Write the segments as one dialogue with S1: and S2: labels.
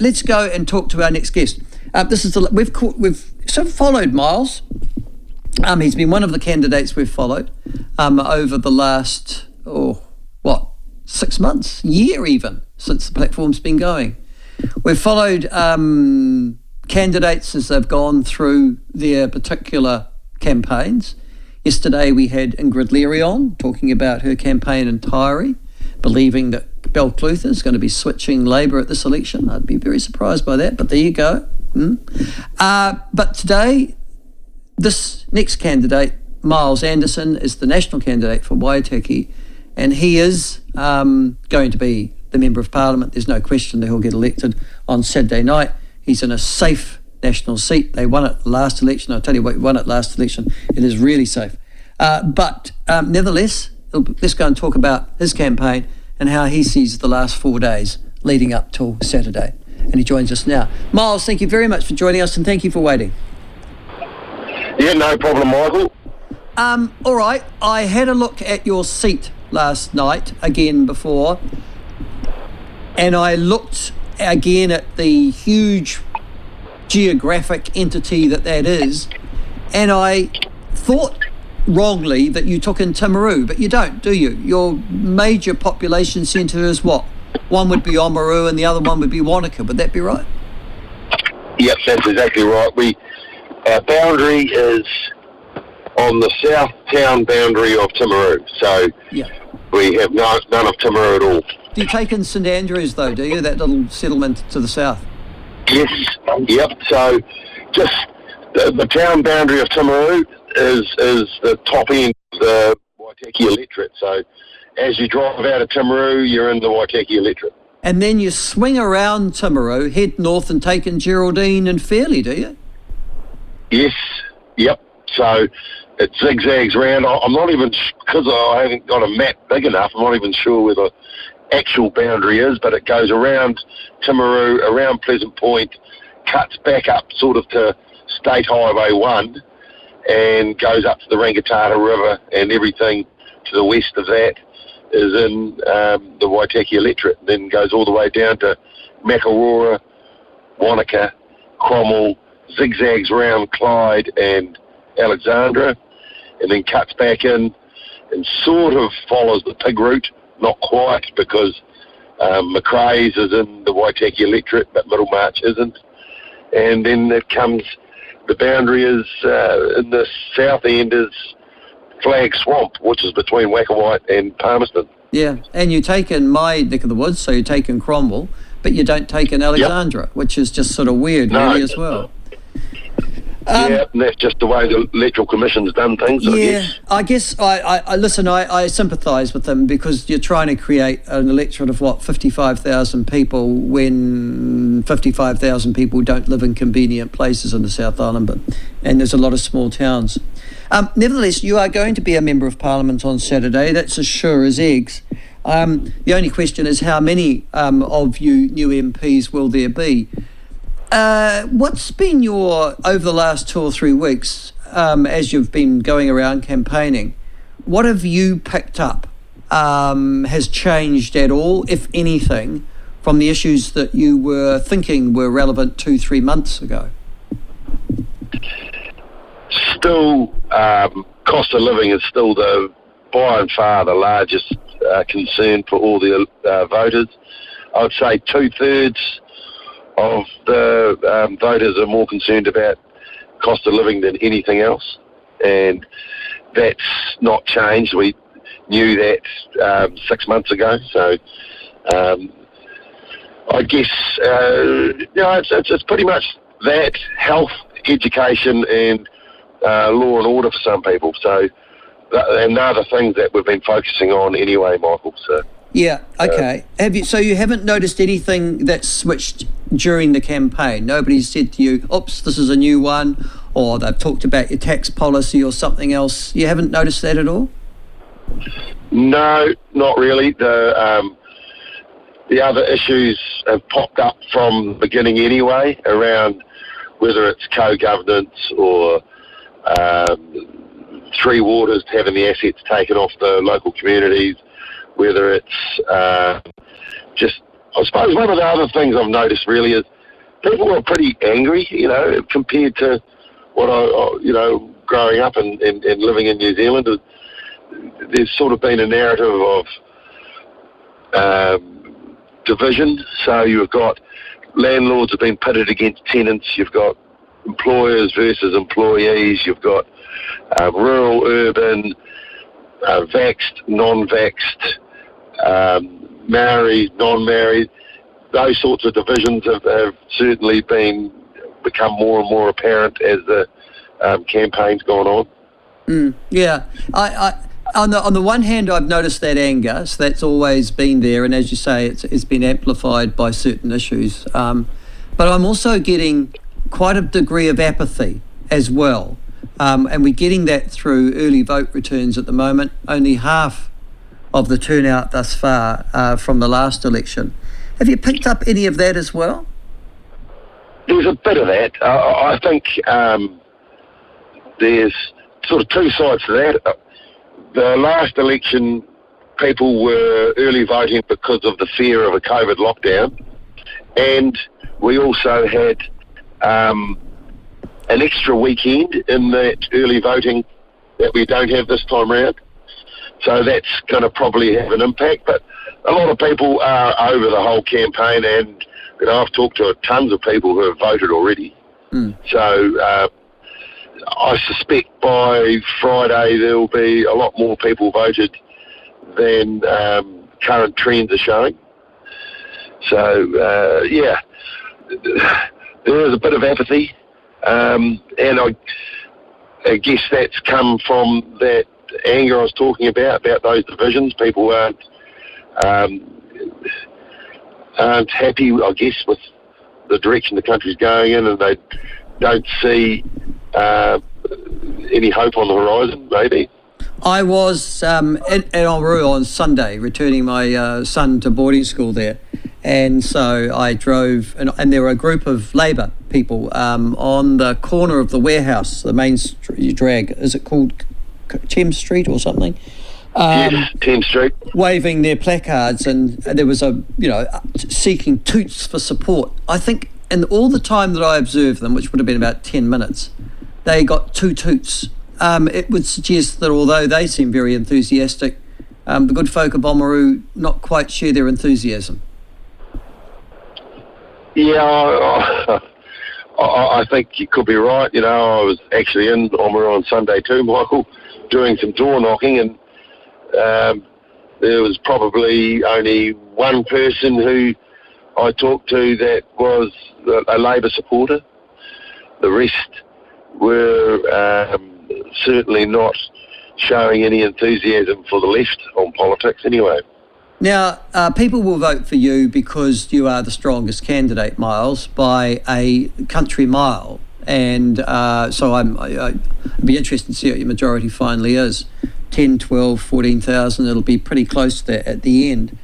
S1: let's go and talk to our next guest. We've sort of followed Miles. He's been one of the candidates we've followed over the last 6 months, year even, since the platform's been going. We've followed candidates as they've gone through their particular campaigns. Yesterday we had Ingrid Leary on talking about her campaign in Taieri, believing that Bell Clutha is going to be switching Labour at this election. I'd be very surprised by that, but there you go. But today, this next candidate, Miles Anderson, is the national candidate for Waitaki, and he is going to be the Member of Parliament. There's no question that he'll get elected on Saturday night. He's in a safe national seat. They won it last election. I'll tell you what, we won it last election. It is really safe. But nevertheless, let's go and talk about his campaign and how he sees the last 4 days leading up till Saturday. And he joins us now. Miles, thank you very much for joining us, and thank you for waiting.
S2: Yeah, no problem, Michael.
S1: All right, I had a look at your seat last night, again before, and I looked again at the huge geographic entity that is, and I thought wrongly that you took in Timaru, but you don't, do you? Your major population centre is what? One would be Oamaru and the other one would be Wanaka. Would that be right?
S2: Yep, that's exactly right. Our boundary is on the south town boundary of Timaru, so we have none of Timaru at all.
S1: Do you take in St Andrews though, do you, that little settlement to the south?
S2: Yes, yep, so just the town boundary of Timaru is the top end of the Waitaki electorate, so as you drive out of Timaru, you're in the Waitaki electorate.
S1: And then you swing around Timaru, head north and take in Geraldine and Fairley, do you?
S2: Yes, yep. So it zigzags round. I'm not even, because I haven't got a map big enough, I'm not even sure where the actual boundary is, but it goes around Timaru, around Pleasant Point, cuts back up sort of to State Highway 1 and goes up to the Rangitata River, and everything to the west of that is in the Waitaki electorate, then goes all the way down to Makarora, Wanaka, Cromwell, zigzags round Clyde and Alexandra, and then cuts back in and sort of follows the pig route, not quite, because Macrae's is in the Waitaki electorate, but Middlemarch isn't. And then the boundary is, in the south end is Flag Swamp, which is between Waikowhite and Palmerston. Yeah,
S1: and you take in my neck of the woods, so you take in Cromwell, but you don't take in Alexandra, which is just sort of weird, really, as well.
S2: Yeah, and that's just the way the Electoral Commission's done things,
S1: I guess I sympathise with them, because you're trying to create an electorate of, 55,000 people when 55,000 people don't live in convenient places in the South Island, and there's a lot of small towns. Nevertheless, you are going to be a Member of Parliament on Saturday. That's as sure as eggs. The only question is how many of you new MPs will there be? What's been over the last 2 or 3 weeks, as you've been going around campaigning, what have you picked up has changed at all, if anything, from the issues that you were thinking were relevant 2-3 months ago?
S2: Still, cost of living is still by and far the largest concern for all the voters. I would say 2/3 of the voters are more concerned about cost of living than anything else, and that's not changed. We knew that 6 months ago, so I guess it's pretty much that, health, education, and law and order for some people. So, and they're the things that we've been focusing on anyway, Michael. So.
S1: Yeah, okay. So you haven't noticed anything that's switched during the campaign? Nobody's said to you, oops, this is a new one, or they've talked about your tax policy or something else? You haven't noticed that at all?
S2: No, not really. The other issues have popped up from the beginning anyway, around whether it's co-governance or Three Waters having the assets taken off the local communities, whether it's just I suppose one of the other things I've noticed really is people are pretty angry, compared to what growing up and living in New Zealand. There's sort of been a narrative of division. So you've got landlords have been pitted against tenants. You've got employers versus employees. You've got rural, urban, vaxxed, non-vaxxed, married, non-married. Those sorts of divisions have certainly become more and more apparent as the campaign's gone on.
S1: Yeah, I on the one hand, I've noticed that anger, so that's always been there, and as you say, it's been amplified by certain issues. But I'm also getting quite a degree of apathy as well, and we're getting that through early vote returns at the moment. Only half of the turnout thus far from the last election. Have you picked up any of that as well?
S2: There's a bit of that. I think there's sort of two sides to that. The last election, people were early voting because of the fear of a COVID lockdown, and we also had an extra weekend in that early voting that we don't have this time round. So that's going to probably have an impact, but a lot of people are over the whole campaign, and I've talked to tons of people who have voted already. So I suspect by Friday there will be a lot more people voted than current trends are showing. So, there is a bit of apathy, and I guess that's come from that anger I was talking about those divisions. People aren't happy, I guess, with the direction the country's going in, and they don't see any hope on the horizon, maybe.
S1: I was at Oamaru on Sunday, returning my son to boarding school there. And so I drove, and there were a group of Labour people on the corner of the warehouse, the main drag, is it called Thames Street or something?
S2: Yes, Thames Street.
S1: Waving their placards, and there was seeking toots for support. I think in all the time that I observed them, which would have been about 10 minutes, they got 2 toots. It would suggest that although they seem very enthusiastic, the good folk of Oamaru not quite share their enthusiasm.
S2: Yeah, I think you could be right. I was actually in Oamaru on Sunday too, Michael, doing some door knocking, and there was probably only one person who I talked to that was a Labour supporter. The rest were certainly not showing any enthusiasm for the left on politics anyway.
S1: Now, people will vote for you because you are the strongest candidate, Miles, by a country mile. And so I'd be interested to see what your majority finally is. 10, 12, 14,000, it'll be pretty close to that at the end.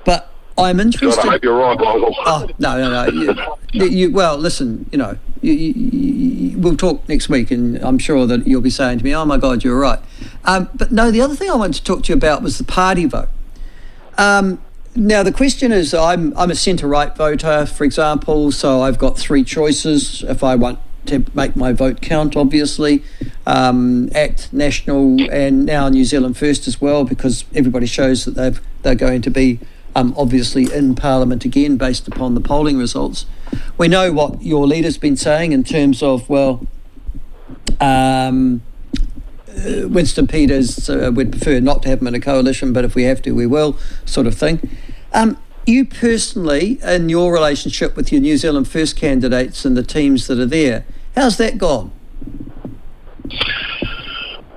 S1: But I'm interested...
S2: God, I hope you're right, Michael.
S1: Oh, no. Well, listen, we'll talk next week, and I'm sure that you'll be saying to me, oh my God, you're right. But no, the other thing I wanted to talk to you about was the party vote. Now, the question is, I'm a centre-right voter, for example, so I've got 3 choices if I want to make my vote count, obviously. ACT, National, and now New Zealand First as well, because everybody shows that they're going to be obviously in Parliament again based upon the polling results. We know what your leader's been saying in terms of, Winston Peters would prefer not to have them in a coalition, but if we have to, we will, sort of thing. You personally, in your relationship with your New Zealand First candidates and the teams that are there, how's that gone?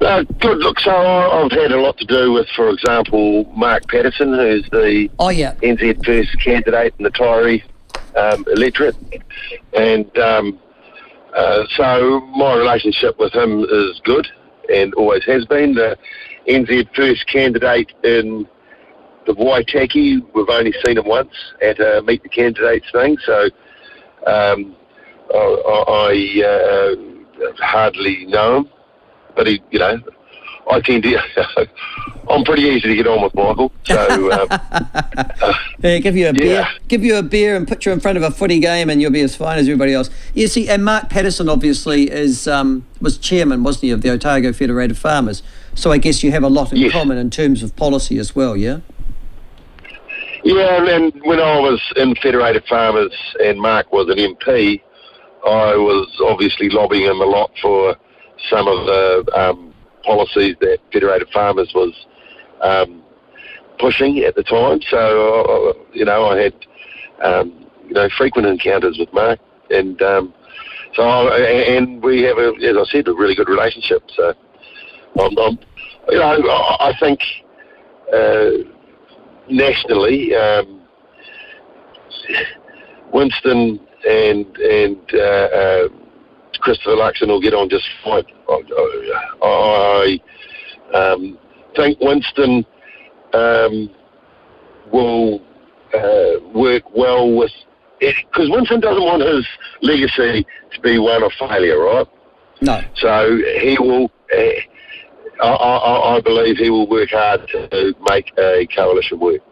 S2: Good. Look, so I've had a lot to do with, for example, Mark Patterson, who's the NZ First candidate in the Tyree electorate. And so my relationship with him is good and always has been. The NZ First candidate in the Waitaki, we've only seen him once at a Meet the Candidates thing, so I hardly know him. But I tend to. I'm pretty easy to get on with, Michael. So
S1: yeah, give you a beer,
S2: yeah.
S1: and put you in front of a footy game, and you'll be as fine as everybody else. You see, and Mark Patterson obviously was chairman, wasn't he, of the Otago Federated Farmers? So I guess you have a lot in common in terms of policy as well, yeah.
S2: Yeah, and when I was in Federated Farmers and Mark was an MP, I was obviously lobbying him a lot for some of the policies that Federated Farmers was pushing at the time. So, I had, frequent encounters with Mark. And and we have, as I said, a really good relationship. So, I think nationally, Winston and Christopher Luxon will get on just fine. I think Winston will work well with it, because Winston doesn't want his legacy to be one of failure, right?
S1: No.
S2: So he will. I believe he will work hard to make a coalition work.